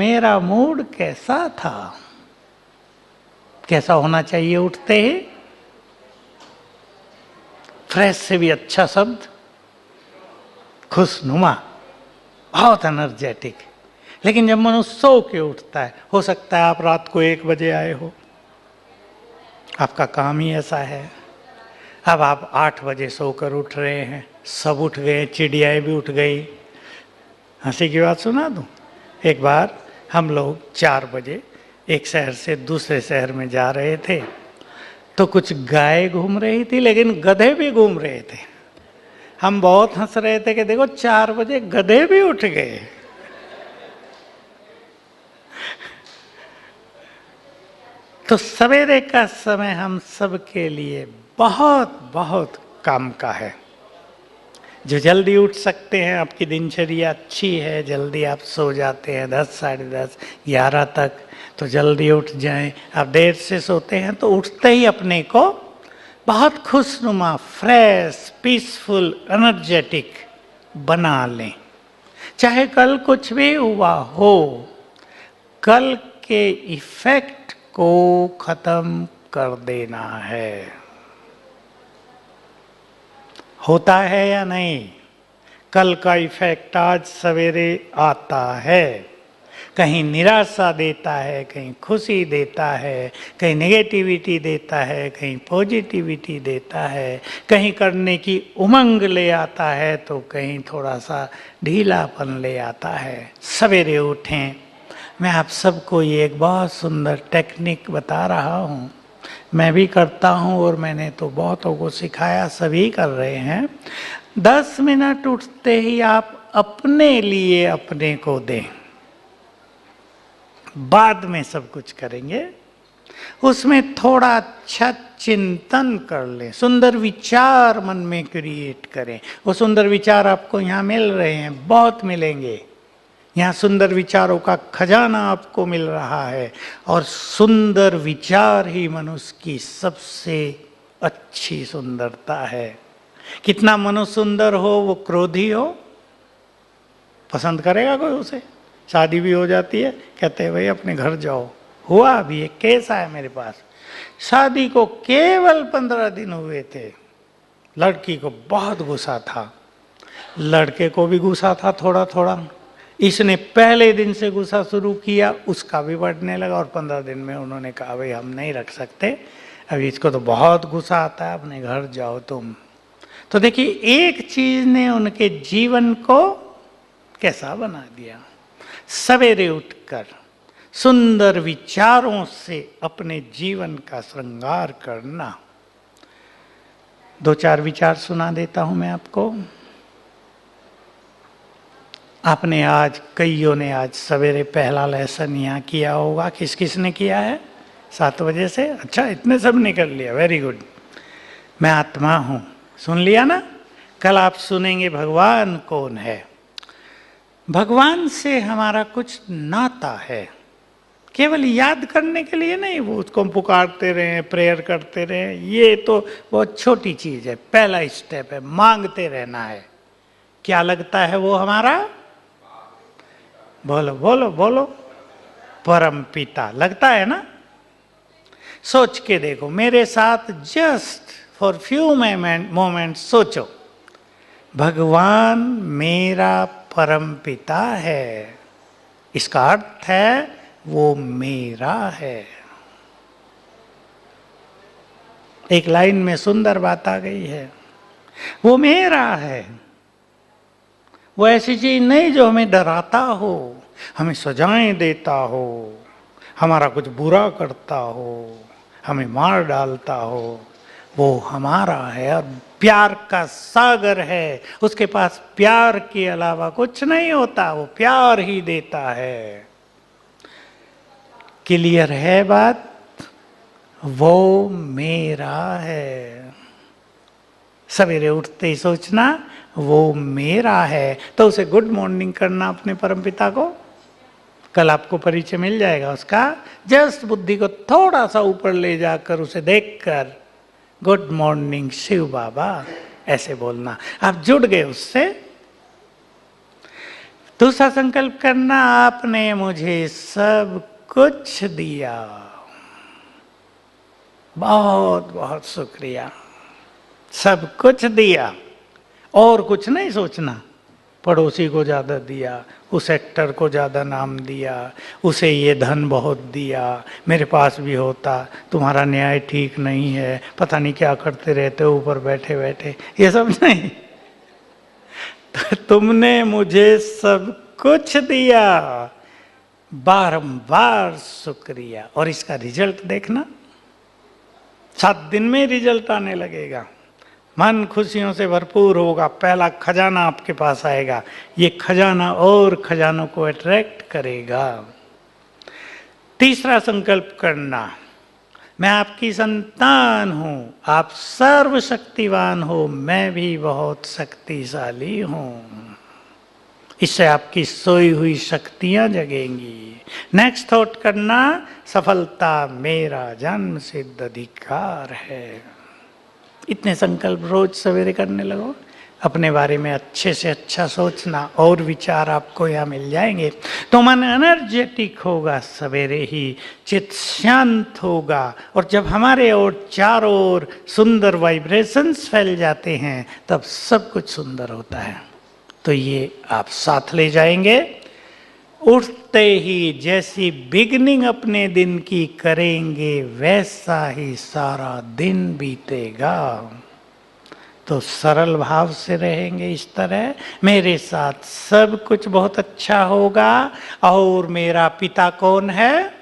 मेरा मूड कैसा था? कैसा होना चाहिए उठते ही? फ्रेश से भी अच्छा शब्द, खुशनुमा, बहुत एनर्जेटिक। लेकिन जब मनुष्य सो के उठता है, हो सकता है आप रात को 1 बजे आए हो, आपका काम ही ऐसा है। अब आप 8 बजे सोकर उठ रहे हैं, सब उठ गए, चिड़ियाएं भी उठ गई। हंसी की बात सुना दूं? एक बार हम लोग 4 बजे एक शहर से दूसरे शहर में जा रहे थे, तो कुछ गाय घूम रही थी, लेकिन गधे भी घूम रहे थे। हम बहुत हंस रहे थे कि देखो 4 बजे गधे भी उठ गए। तो सवेरे का समय हम सबके लिए बहुत बहुत काम का है। जो जल्दी उठ सकते हैं, आपकी दिनचर्या अच्छी है, जल्दी आप सो जाते हैं 10, साढ़े 10, 11 तक, तो जल्दी उठ जाएं। आप देर से सोते हैं तो उठते ही अपने को बहुत खुशनुमा, फ्रेश, पीसफुल, एनर्जेटिक बना लें। चाहे कल कुछ भी हुआ हो, कल के इफेक्ट को खत्म कर देना है। होता है या नहीं? कल का इफेक्ट आज सवेरे आता है। कहीं निराशा देता है, कहीं खुशी देता है, कहीं नेगेटिविटी देता है, कहीं पॉजिटिविटी देता है, कहीं करने की उमंग ले आता है, तो कहीं थोड़ा सा ढीलापन ले आता है। सवेरे उठें। मैं आप सबको ये एक बहुत सुंदर टेक्निक बता रहा हूँ, मैं भी करता हूँ और मैंने तो बहुतों को सिखाया, सभी कर रहे हैं। 10 मिनट उठते ही आप अपने लिए अपने को दें, बाद में सब कुछ करेंगे। उसमें थोड़ा अच्छा चिंतन कर लें, सुंदर विचार मन में क्रिएट करें। वो सुंदर विचार आपको यहाँ मिल रहे हैं, बहुत मिलेंगे। यहाँ सुंदर विचारों का खजाना आपको मिल रहा है, और सुंदर विचार ही मनुष्य की सबसे अच्छी सुंदरता है। कितना मनुष्य सुंदर हो, वो क्रोधी हो, पसंद करेगा कोई उसे? शादी भी हो जाती है, कहते हैं भाई अपने घर जाओ। हुआ अभी एक केस आया मेरे पास, शादी को केवल 15 दिन हुए थे, लड़की को बहुत गुस्सा था, लड़के को भी गुस्सा था थोड़ा थोड़ा। इसने पहले दिन से गुस्सा शुरू किया, उसका भी बढ़ने लगा, और 15 दिन में उन्होंने कहा भाई हम नहीं रख सकते, अभी इसको तो बहुत गुस्सा आता है, अपने घर जाओ तुम। तो देखिए, एक चीज ने उनके जीवन को कैसा बना दिया। सवेरे उठकर सुंदर विचारों से अपने जीवन का श्रृंगार करना। 2-4 विचार सुना देता हूं मैं आपको। आपने आज, कईयों ने आज सवेरे पहला लेसन यहाँ किया होगा। किस किस ने किया है? 7 बजे से? अच्छा, इतने सब ने कर लिया, वेरी गुड। मैं आत्मा हूँ, सुन लिया ना? कल आप सुनेंगे भगवान कौन है। भगवान से हमारा कुछ नाता है, केवल याद करने के लिए नहीं, वो उसको पुकारते रहे, प्रेयर करते रहे, ये तो बहुत छोटी चीज है। पहला स्टेप है मांगते रहना है। क्या लगता है वो हमारा? बोलो बोलो बोलो, परम पिता लगता है ना? सोच के देखो मेरे साथ, जस्ट फॉर फ्यू मोमेंट सोचो, भगवान मेरा परम पिता है। इसका अर्थ है वो मेरा है। एक लाइन में सुंदर बात आ गई है, वो मेरा है। वो ऐसी चीज नहीं जो हमें डराता हो, हमें सजाएं देता हो, हमारा कुछ बुरा करता हो, हमें मार डालता हो। वो हमारा है और प्यार का सागर है। उसके पास प्यार के अलावा कुछ नहीं होता, वो प्यार ही देता है। क्लियर है बात? वो मेरा है। सवेरे उठते ही सोचना वो मेरा है, तो उसे गुड मॉर्निंग करना अपने परमपिता को। कल आपको परिचय मिल जाएगा उसका। जस्ट बुद्धि को थोड़ा सा ऊपर ले जाकर उसे देखकर गुड मॉर्निंग शिव बाबा ऐसे बोलना। आप जुड़ गए उससे। दूसरा संकल्प करना, आपने मुझे सब कुछ दिया, बहुत बहुत शुक्रिया, सब कुछ दिया। और कुछ नहीं सोचना, पड़ोसी को ज़्यादा दिया, उस एक्टर को ज़्यादा नाम दिया, उसे ये धन बहुत दिया, मेरे पास भी होता, तुम्हारा न्याय ठीक नहीं है, पता नहीं क्या करते रहते हो ऊपर बैठे बैठे, ये सब नहीं। तो तुमने मुझे सब कुछ दिया, बारंबार शुक्रिया। और इसका रिजल्ट देखना, 7 दिन में रिजल्ट आने लगेगा, मन खुशियों से भरपूर होगा, पहला खजाना आपके पास आएगा, ये खजाना और खजानों को अट्रैक्ट करेगा। तीसरा संकल्प करना, मैं आपकी संतान हूं, आप सर्वशक्तिवान हो, मैं भी बहुत शक्तिशाली हूं। इससे आपकी सोई हुई शक्तियां जगेंगी। नेक्स्ट थॉट करना, सफलता मेरा जन्म सिद्ध अधिकार है। इतने संकल्प रोज सवेरे करने लगो, अपने बारे में अच्छे से अच्छा सोचना, और विचार आपको यहाँ मिल जाएंगे। तो मन एनर्जेटिक होगा, सवेरे ही चित्त शांत होगा, और जब हमारे और चारों ओर सुंदर वाइब्रेशंस फैल जाते हैं तब सब कुछ सुंदर होता है। तो ये आप साथ ले जाएंगे। उठते ही जैसी बिगनिंग अपने दिन की करेंगे, वैसा ही सारा दिन बीतेगा। तो सरल भाव से रहेंगे इस तरह, मेरे साथ सब कुछ बहुत अच्छा होगा। और मेरा पिता कौन है?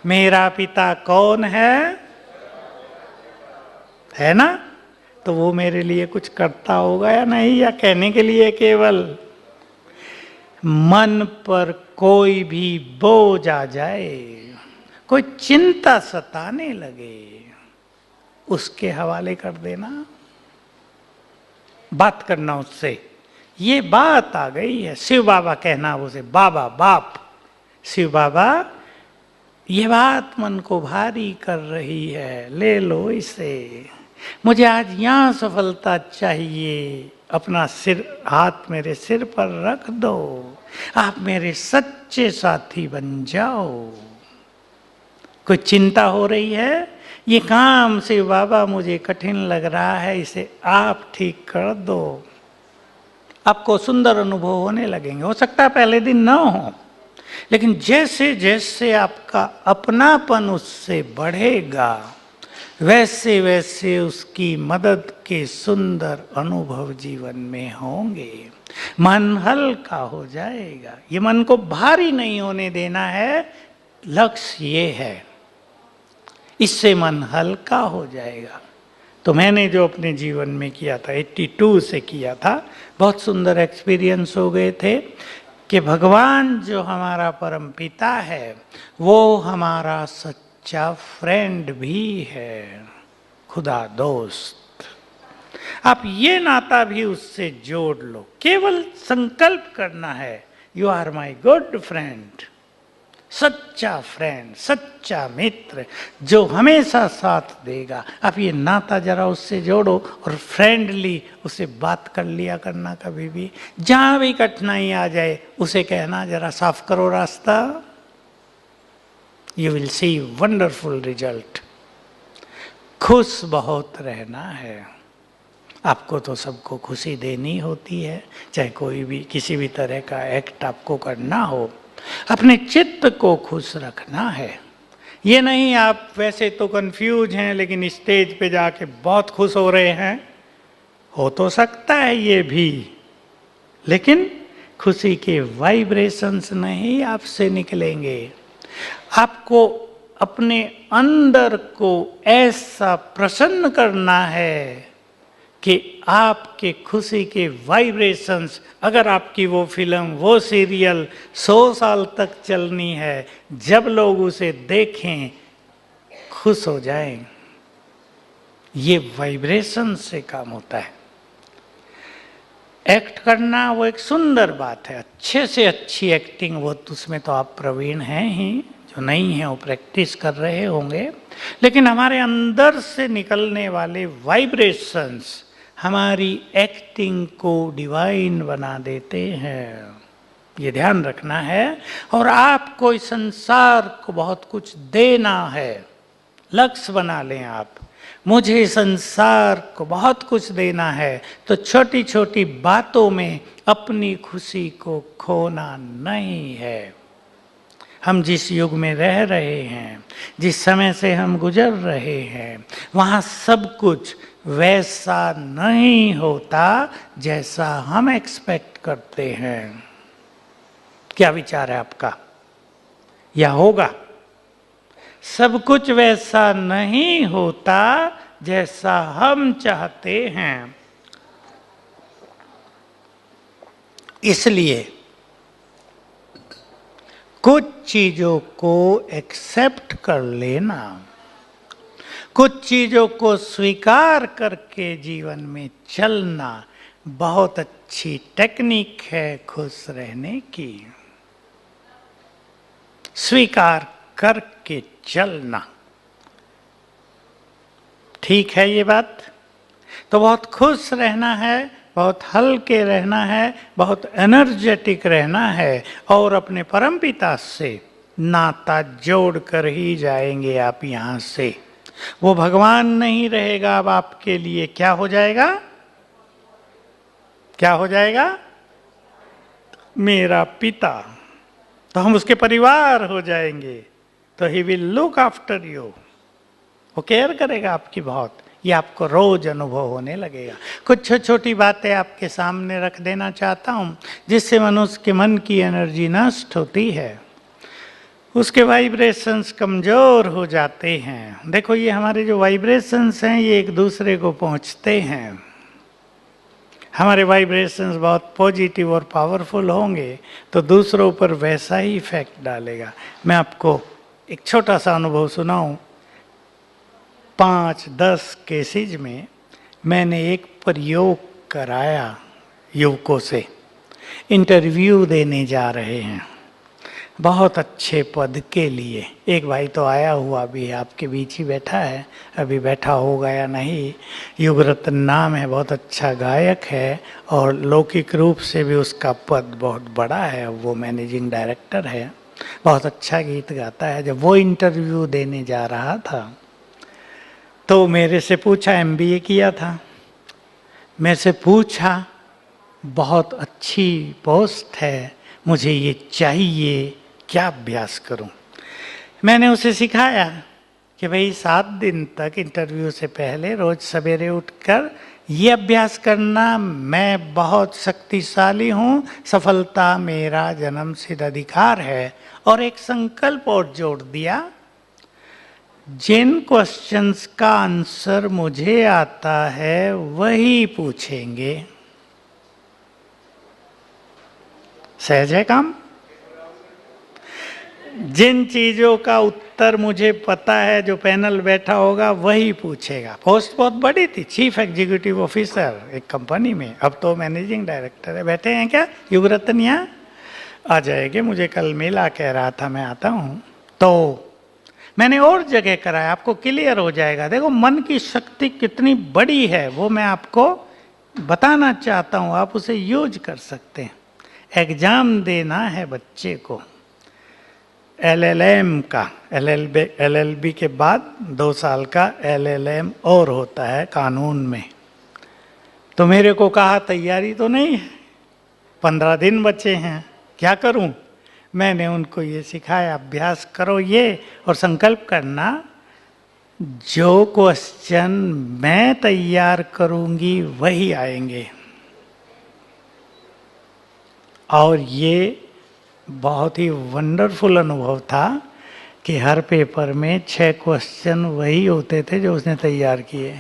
मेरा पिता कौन है ना? तो वो मेरे लिए कुछ करता होगा या नहीं, या कहने के लिए केवल? मन पर कोई भी बोझ आ जाए, कोई चिंता सताने लगे, उसके हवाले कर देना, बात करना उससे। ये बात आ गई है, शिव बाबा कहना उसे, बाबा बाप, शिव बाबा ये बात मन को भारी कर रही है, ले लो इसे, मुझे आज यहाँ सफलता चाहिए, अपना सिर, हाथ मेरे सिर पर रख दो, आप मेरे सच्चे साथी बन जाओ। कोई चिंता हो रही है, ये काम से बाबा मुझे कठिन लग रहा है, इसे आप ठीक कर दो। आपको सुंदर अनुभव होने लगेंगे। हो सकता है पहले दिन ना हो, लेकिन जैसे जैसे आपका अपनापन उससे बढ़ेगा, वैसे वैसे उसकी मदद के सुंदर अनुभव जीवन में होंगे। मन हल्का हो जाएगा। ये मन को भारी नहीं होने देना है, लक्ष्य ये है, इससे मन हल्का हो जाएगा। तो मैंने जो अपने जीवन में किया था, 82 से किया था, बहुत सुंदर एक्सपीरियंस हो गए थे कि भगवान जो हमारा परम पिता है, वो हमारा सच्चा फ्रेंड भी है, खुदा दोस्त। आप ये नाता भी उससे जोड़ लो। केवल संकल्प करना है, you are my good friend, सच्चा फ्रेंड, सच्चा मित्र जो हमेशा साथ देगा। आप ये नाता जरा उससे जोड़ो और फ्रेंडली उसे बात कर लिया करना। कभी भी जहां भी कठिनाई आ जाए उसे कहना, जरा साफ करो रास्ता, you will see wonderful result. खुश बहुत रहना है। आपको तो सबको खुशी देनी होती है, चाहे कोई भी किसी भी तरह का एक्ट आपको करना हो, अपने चित्त को खुश रखना है। ये नहीं आप वैसे तो कंफ्यूज हैं लेकिन स्टेज पे जाके बहुत खुश हो रहे हैं, हो तो सकता है ये भी, लेकिन खुशी के वाइब्रेशंस नहीं आपसे निकलेंगे। आपको अपने अंदर को ऐसा प्रसन्न करना है कि आपके खुशी के वाइब्रेशंस, अगर आपकी वो फिल्म, वो सीरियल 100 साल तक चलनी है, जब लोग उसे देखें खुश हो जाएं। ये वाइब्रेशन से काम होता है। एक्ट करना वो एक सुंदर बात है, अच्छे से अच्छी एक्टिंग, वो उसमें तो आप प्रवीण हैं ही, जो नहीं है वो प्रैक्टिस कर रहे होंगे, लेकिन हमारे अंदर से निकलने वाले वाइब्रेशंस हमारी एक्टिंग को डिवाइन बना देते हैं। ये ध्यान रखना है। और आपको इस संसार को बहुत कुछ देना है। लक्ष्य बना लें आप, मुझे संसार को बहुत कुछ देना है, तो छोटी छोटी बातों में अपनी खुशी को खोना नहीं है। हम जिस युग में रह रहे हैं, जिस समय से हम गुजर रहे हैं, वहाँ सब कुछ वैसा नहीं होता जैसा हम एक्सपेक्ट करते हैं। क्या विचार है आपका? या होगा? सब कुछ वैसा नहीं होता जैसा हम चाहते हैं। इसलिए कुछ चीजों को एक्सेप्ट कर लेना, कुछ चीजों को स्वीकार करके जीवन में चलना बहुत अच्छी टेक्निक है खुश रहने की। स्वीकार करके चलना, ठीक है ये बात? तो बहुत खुश रहना है, बहुत हल्के रहना है, बहुत एनर्जेटिक रहना है और अपने परमपिता से नाता जोड़ कर ही जाएंगे आप यहाँ से। वो भगवान नहीं रहेगा अब आपके लिए, क्या हो जाएगा? क्या हो जाएगा? मेरा पिता। तो हम उसके परिवार हो जाएंगे। तो he will look after you, वो केयर करेगा आपकी बहुत। ये आपको रोज अनुभव होने लगेगा। कुछ छोटी बातें आपके सामने रख देना चाहता हूँ जिससे मनुष्य के मन की एनर्जी नष्ट होती है, उसके वाइब्रेशंस कमजोर हो जाते हैं। देखो ये हमारे जो वाइब्रेशंस हैं ये एक दूसरे को पहुँचते हैं। हमारे वाइब्रेशंस बहुत पॉजिटिव और पावरफुल होंगे तो दूसरों पर वैसा ही इफेक्ट डालेगा। मैं आपको एक छोटा सा अनुभव सुनाऊं। 5-10 केसेज में मैंने एक प्रयोग कराया युवकों से। इंटरव्यू देने जा रहे हैं बहुत अच्छे पद के लिए। एक भाई तो आया हुआ भी है, आपके बीच ही बैठा है, अभी बैठा होगा या नहीं। युगरत्न नाम है, बहुत अच्छा गायक है और लौकिक रूप से भी उसका पद बहुत बड़ा है। वो मैनेजिंग डायरेक्टर है, बहुत अच्छा गीत गाता है। जब वो इंटरव्यू देने जा रहा था तो मेरे से पूछा, MBA किया था, मेरे से पूछा बहुत अच्छी पोस्ट है, मुझे ये चाहिए, क्या अभ्यास करूं? मैंने उसे सिखाया कि भाई 7 दिन तक इंटरव्यू से पहले रोज सवेरे उठकर ये अभ्यास करना, मैं बहुत शक्तिशाली हूं, सफलता मेरा जन्मसिद्ध अधिकार है। और एक संकल्प और जोड़ दिया, जिन क्वेश्चंस का आंसर मुझे आता है वही पूछेंगे। सहज है काम? जिन चीजों का उत्तर मुझे पता है, जो पैनल बैठा होगा वही पूछेगा। पोस्ट बहुत बड़ी थी, चीफ एग्जीक्यूटिव ऑफिसर एक कंपनी में, अब तो मैनेजिंग डायरेक्टर है। बैठे हैं क्या युगरत्न? यहाँ आ जाएंगे, मुझे कल मिला, कह रहा था मैं आता हूँ। तो मैंने और जगह कराया, आपको क्लियर हो जाएगा। देखो मन की शक्ति कितनी बड़ी है वो मैं आपको बताना चाहता हूँ, आप उसे यूज कर सकते हैं। एग्जाम देना है बच्चे को LLM का, LLB के बाद 2 साल का LLM और होता है कानून में। तो मेरे को कहा तैयारी तो नहीं है, 15 दिन बचे हैं, क्या करूं? मैंने उनको ये सिखाया, अभ्यास करो ये और संकल्प करना, जो क्वेश्चन मैं तैयार करूंगी वही आएंगे। और ये बहुत ही वंडरफुल अनुभव था कि हर पेपर में 6 क्वेश्चन वही होते थे जो उसने तैयार किए।